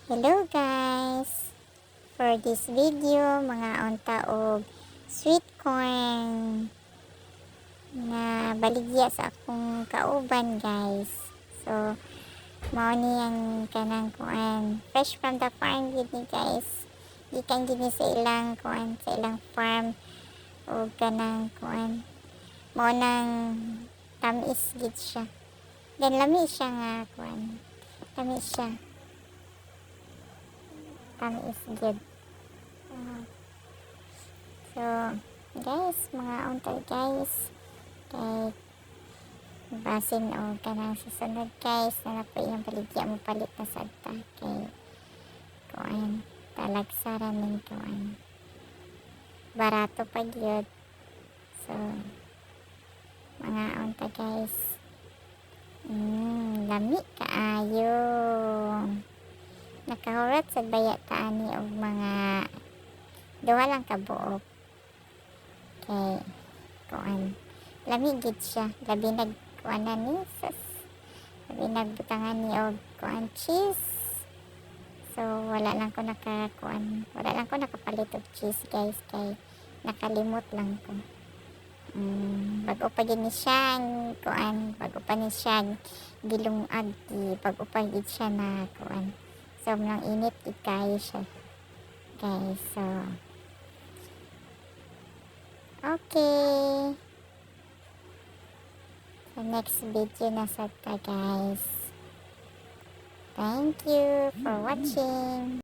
Hello guys! For this video, mga unta og sweet corn na baligya sa akong kauban guys. So, mao ni ang kanang kuan. Fresh from the farm gid ni guys. Gikan gid ni sa ilang kuan, sa ilang farm o kanang kuan. Mao nang tamis gid siya. Then lami siya nga kuan. Tamis siya. Tamis gid. So, guys, mga unta guys, kay basin o kanang susunod guys, na po yung baligya mo palit na sadta kay kuan, talagsara min kuan. Barato pa gyud. So, mga unta guys, lami kaayo. Nakahurat sa baya taani og mga duha lang ka buok. Okay, kuan. Lami gid siya. Labi nagkuanan ni sus. Labi nagbutangan ni og kuan cheese. So wala lang ko nakakuan. Wala lang ko nakapalit og cheese guys kay nakalimot lang ko. Bago pa gid ni siya kuan. Bago pa ni siya gilungag bago pa gid siya na kuan. So nang init gid kayo siya. Guys, so okay. Sa next video na sa guys. Thank you for watching.